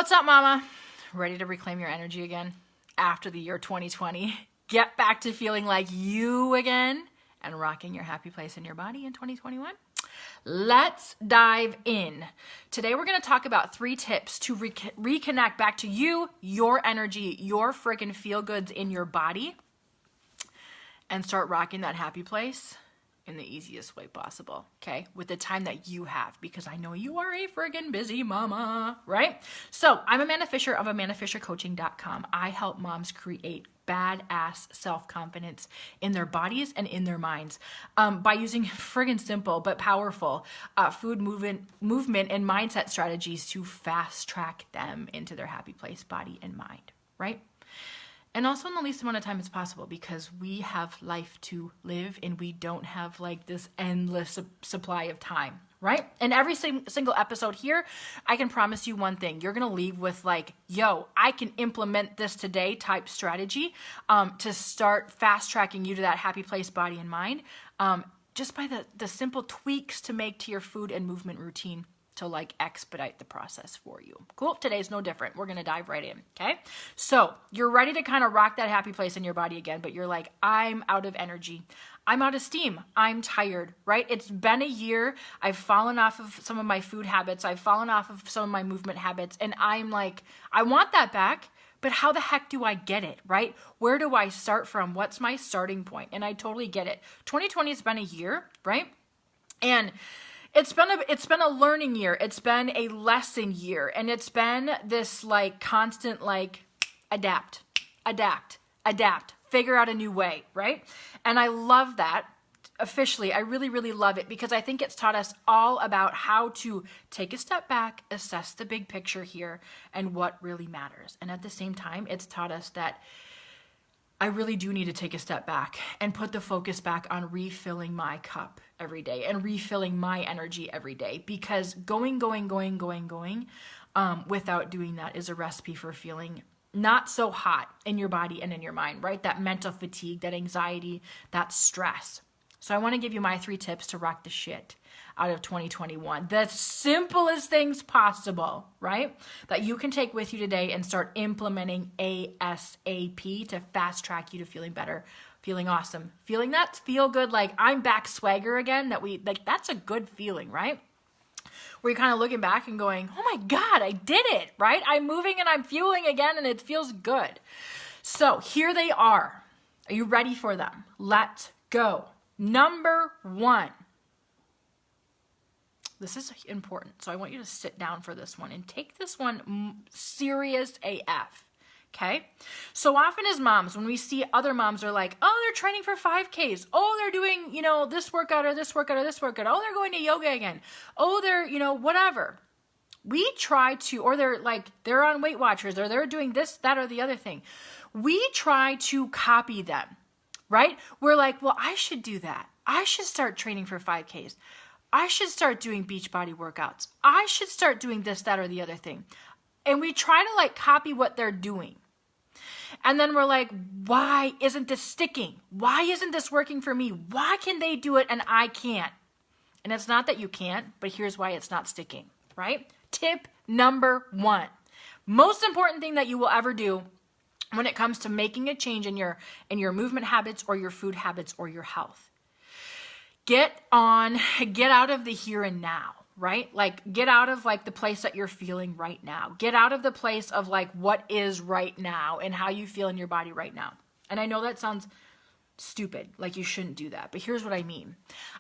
What's up, mama? Ready to reclaim your energy again after the year 2020? Get back to feeling like you again and rocking your happy place in your body in 2021? Let's dive in. Today we're going to talk about 3 tips to reconnect back to you, your energy, your friggin' feel goods in your body, and start rocking that happy place in the easiest way possible, okay? With the time that you have, because I know you are a friggin' busy mama, right? So I'm Amanda Fisher of AmandaFisherCoaching.com. I help moms create badass self-confidence in their bodies and in their minds by using friggin' simple but powerful food movement and mindset strategies to fast track them into their happy place, body and mind, right? And also in the least amount of time as possible, because we have life to live and we don't have like this endless supply of time, right? And every single episode here, I can promise you one thing. You're going to leave with like, yo, I can implement this today type strategy to start fast tracking you to that happy place, body and mind, just by the simple tweaks to make to your food and movement routine to like expedite the process for you. Cool. Today's no different. We're going to dive right in. Okay. So you're ready to kind of rock that happy place in your body again, but you're like, I'm out of energy. I'm out of steam. I'm tired, right? It's been a year. I've fallen off of some of my food habits. I've fallen off of some of my movement habits. And I'm like, I want that back, but how the heck do I get it, right? Where do I start from? What's my starting point? And I totally get it. 2020 has been a year, right? And it's been a learning year. It's been a lesson year. And it's been this like constant like adapt, figure out a new way, right? And I love that. Officially, I really, really love it because I think it's taught us all about how to take a step back, assess the big picture here and what really matters. And at the same time, it's taught us that I really do need to take a step back and put the focus back on refilling my cup every day and refilling my energy every day, because going without doing that is a recipe for feeling not so hot in your body and in your mind, right? That mental fatigue, that anxiety, that stress. So I want to give you my 3 tips to rock the shit out of 2021. The simplest things possible, right? That you can take with you today and start implementing ASAP to fast track you to feeling better, feeling awesome, feeling that feel good, like I'm back swagger again, that's a good feeling, right? Where you're kind of looking back and going, oh my God, I did it, right? I'm moving and I'm fueling again and it feels good. So here they are. Are you ready for them? Let's go. Number 1. This is important, so I want you to sit down for this one and take this one serious AF, okay? So often as moms, when we see other moms are like, oh, they're training for 5Ks. Oh, they're doing, this workout or this workout or this workout. Oh, they're going to yoga again. Oh, they're, whatever. We try to, or they're on Weight Watchers, or they're doing this, that, or the other thing. We try to copy them, right? We're like, well, I should do that. I should start training for 5Ks. I should start doing beach body workouts. I should start doing this, that, or the other thing. And we try to copy what they're doing. And then we're like, why isn't this sticking? Why isn't this working for me? Why can they do it and I can't? And it's not that you can't, but here's why it's not sticking, right? Tip number 1. Most important thing that you will ever do when it comes to making a change in your movement habits or your food habits or your health. Get out of the here and now, right? Get out of the place that you're feeling right now. Get out of the place of what is right now and how you feel in your body right now. And I know that sounds stupid, you shouldn't do that, but here's what I mean.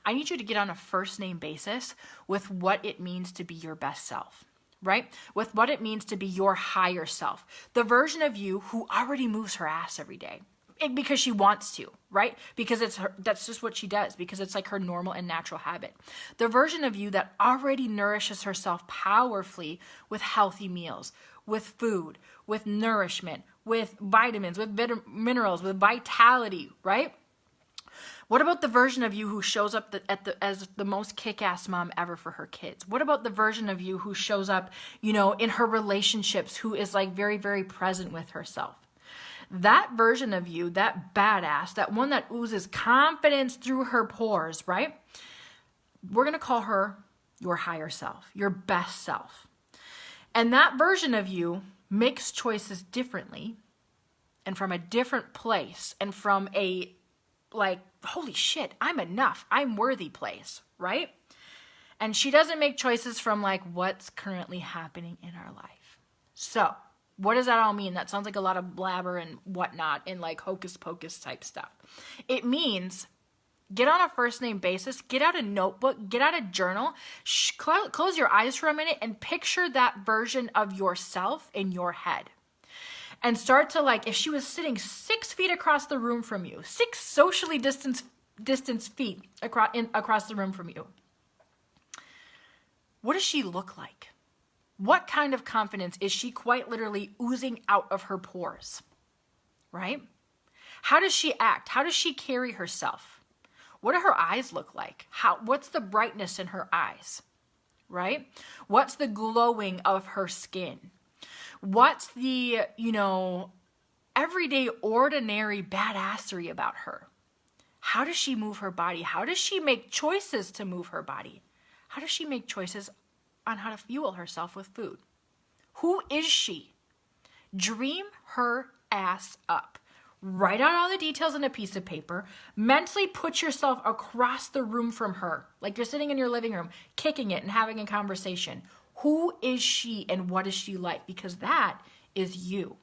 I need you to get on a first name basis with what it means to be your best self, right? With what it means to be your higher self, the version of you who already moves her ass every day. Because she wants to, right? Because that's just what she does, because it's her normal and natural habit. The version of you that already nourishes herself powerfully with healthy meals, with food, with nourishment, with vitamins, with minerals, with vitality, right? What about the version of you who shows up as the most kick-ass mom ever for her kids? What about the version of you who shows up, in her relationships, who is very, very present with herself? That version of you, that badass, that one that oozes confidence through her pores, right? We're going to call her your higher self, your best self. And that version of you makes choices differently and from a different place and from a like, holy shit, I'm enough, I'm worthy place, right? And she doesn't make choices from like what's currently happening in our life. So what does that all mean? That sounds like a lot of blabber and whatnot and like hocus pocus type stuff. It means get on a first name basis, get out a notebook, get out a journal, close your eyes for a minute and picture that version of yourself in your head. And start to like, if she was sitting 6 feet across the room from you, 6 socially distanced feet across the room from you, what does she look like? What kind of confidence is she quite literally oozing out of her pores, right? How does she act? How does she carry herself? What do her eyes look like? What's the brightness in her eyes, right? What's the glowing of her skin? What's the, everyday ordinary badassery about her? How does she move her body? How does she make choices to move her body? How does she make choices on how to fuel herself with food? Who is she? Dream her ass up. Write out all the details on a piece of paper. Mentally put yourself across the room from her, like you're sitting in your living room, kicking it and having a conversation. Who is she and what is she like? Because that is you,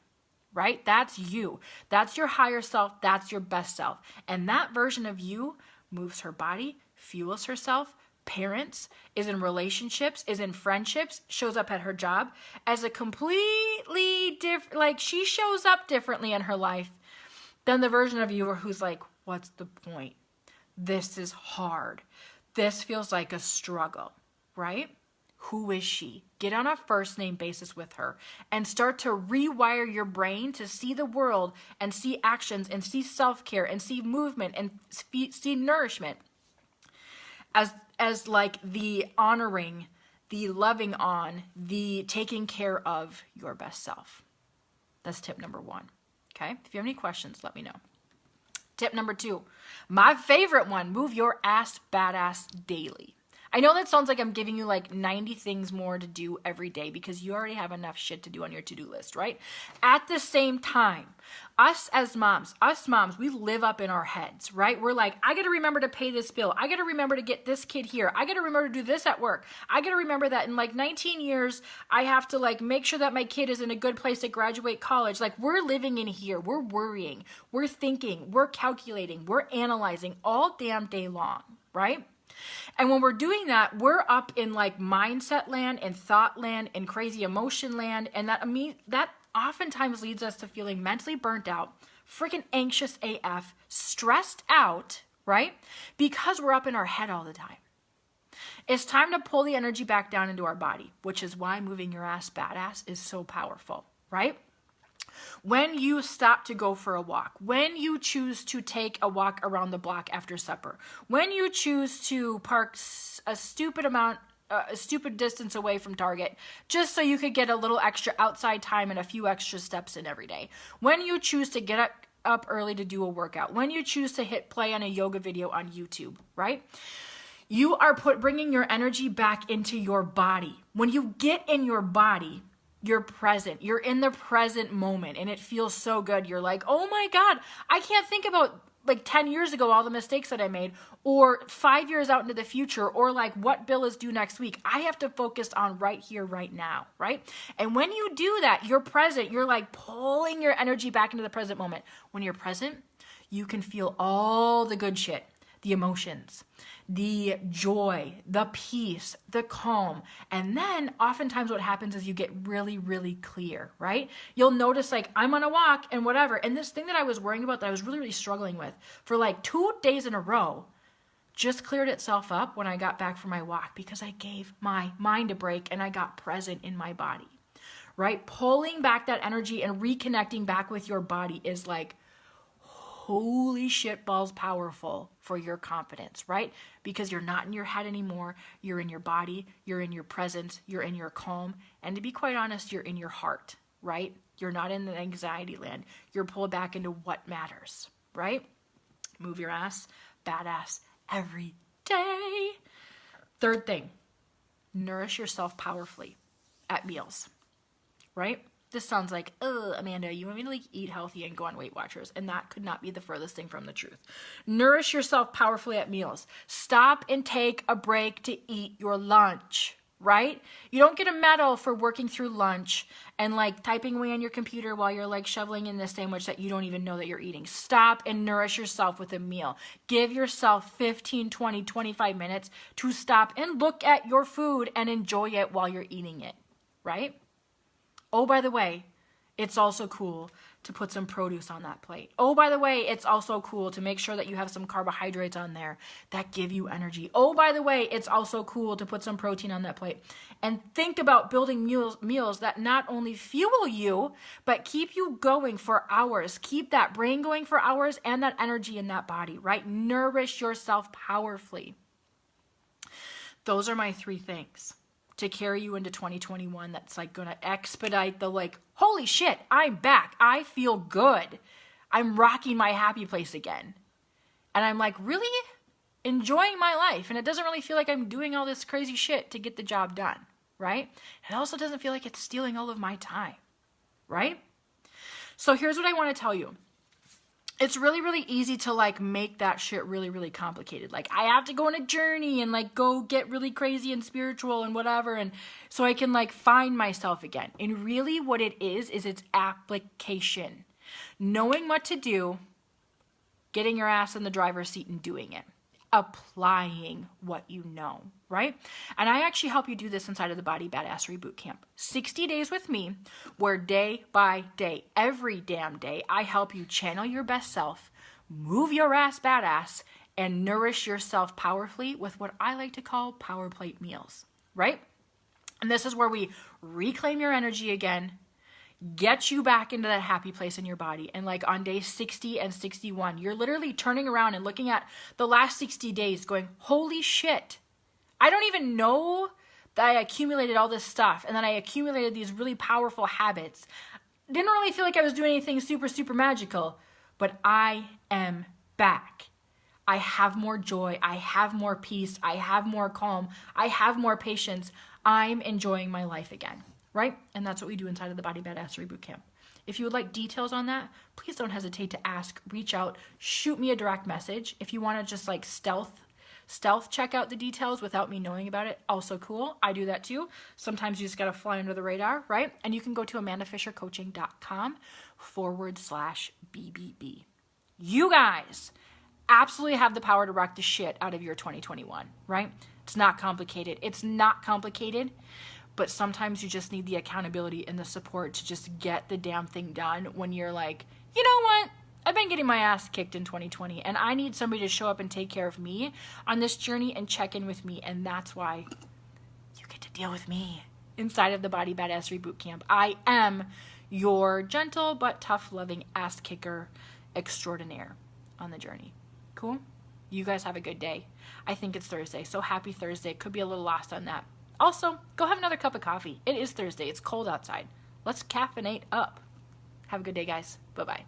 right? That's you. That's your higher self. That's your best self. And that version of you moves her body, fuels herself, parents, is in relationships, is in friendships, shows up at her job as a completely different, like she shows up differently in her life than the version of you who's like, what's the point? This is hard. This feels like a struggle, right? Who is she? Get on a first name basis with her and start to rewire your brain to see the world and see actions and see self-care and see movement and see nourishment as like the honoring, the loving on, the taking care of your best self. That's tip number 1. Okay? If you have any questions, let me know. Tip number 2, my favorite one, move your ass badass daily. I know that sounds like I'm giving you like 90 things more to do every day because you already have enough shit to do on your to-do list, right? At the same time, us moms, we live up in our heads, right? We're like, I got to remember to pay this bill. I got to remember to get this kid here. I got to remember to do this at work. I got to remember that in like 19 years, I have to like make sure that my kid is in a good place to graduate college. Like we're living in here. We're worrying. We're thinking. We're calculating. We're analyzing all damn day long, right? And when we're doing that, we're up in like mindset land and thought land and crazy emotion land. And that oftentimes leads us to feeling mentally burnt out, freaking anxious AF, stressed out, right? Because we're up in our head all the time. It's time to pull the energy back down into our body, which is why moving your ass badass is so powerful, right? When you stop to go for a walk, when you choose to take a walk around the block after supper, when you choose to park a stupid distance away from Target, just so you could get a little extra outside time and a few extra steps in every day, when you choose to get up early to do a workout, when you choose to hit play on a yoga video on YouTube, right? You are bringing your energy back into your body. When you get in your body, you're present. You're in the present moment and it feels so good. You're like, oh my God, I can't think about like 10 years ago, all the mistakes that I made, or 5 years out into the future, or like what bill is due next week. I have to focus on right here, right now, right? And when you do that, you're present. You're like pulling your energy back into the present moment. When you're present, you can feel all the good shit, the emotions, the joy, the peace, the calm. And then oftentimes what happens is you get really, really clear, right? You'll notice like I'm on a walk and whatever. And this thing that I was worrying about that I was really, really struggling with for like 2 days in a row just cleared itself up when I got back from my walk because I gave my mind a break and I got present in my body, right? Pulling back that energy and reconnecting back with your body is like, holy shit balls powerful for your confidence, right? Because you're not in your head anymore. You're in your body. You're in your presence. You're in your calm. And to be quite honest, you're in your heart, right? You're not in the anxiety land. You're pulled back into what matters, right? Move your ass, badass every day. Third thing, nourish yourself powerfully. at meals, right? This sounds like, oh, Amanda, you want me to like eat healthy and go on Weight Watchers? And that could not be the furthest thing from the truth. Nourish yourself powerfully at meals. Stop and take a break to eat your lunch, right? You don't get a medal for working through lunch and like typing away on your computer while you're like shoveling in the sandwich that you don't even know that you're eating. Stop and nourish yourself with a meal. Give yourself 15, 20, 25 minutes to stop and look at your food and enjoy it while you're eating it, right? Oh, by the way, it's also cool to put some produce on that plate. Oh, by the way, it's also cool to make sure that you have some carbohydrates on there that give you energy. Oh, by the way, it's also cool to put some protein on that plate. And think about building meals that not only fuel you, but keep you going for hours. Keep that brain going for hours and that energy in that body, right? Nourish yourself powerfully. Those are my 3 things to carry you into 2021 that's like going to expedite the like, holy shit, I'm back. I feel good. I'm rocking my happy place again. And I'm like really enjoying my life. And it doesn't really feel like I'm doing all this crazy shit to get the job done, right? It also doesn't feel like it's stealing all of my time, right? So here's what I want to tell you. It's really, really easy to like make that shit really, really complicated. Like I have to go on a journey and like go get really crazy and spiritual and whatever. And so I can like find myself again. And really what it is it's application. Knowing what to do, getting your ass in the driver's seat and doing it. Applying what you know, right? And I actually help you do this inside of the Body Badassery Bootcamp. 60 days with me, where day by day, every damn day, I help you channel your best self, move your ass badass, and nourish yourself powerfully with what I like to call power plate meals, right? And this is where we reclaim your energy again, get you back into that happy place in your body. And like on day 60 and 61, you're literally turning around and looking at the last 60 days going, holy shit, I don't even know that I accumulated all this stuff. And then I accumulated these really powerful habits. Didn't really feel like I was doing anything super, super magical, but I am back. I have more joy. I have more peace. I have more calm. I have more patience. I'm enjoying my life again. Right? And that's what we do inside of the Body Badassery Bootcamp. If you would like details on that, please don't hesitate to ask, reach out, shoot me a direct message. If you want to just like stealth check out the details without me knowing about it, also cool. I do that too. Sometimes you just got to fly under the radar, right? And you can go to amandafishercoaching.com/BBB. You guys absolutely have the power to rock the shit out of your 2021, right? It's not complicated. It's not complicated. But sometimes you just need the accountability and the support to just get the damn thing done when you're like, you know what? I've been getting my ass kicked in 2020 and I need somebody to show up and take care of me on this journey and check in with me. And that's why you get to deal with me inside of the Body Badassery Bootcamp. I am your gentle but tough loving ass kicker extraordinaire on the journey. Cool? You guys have a good day. I think it's Thursday, so happy Thursday. Could be a little lost on that. Also, go have another cup of coffee. It is Thursday. It's cold outside. Let's caffeinate up. Have a good day, guys. Bye-bye.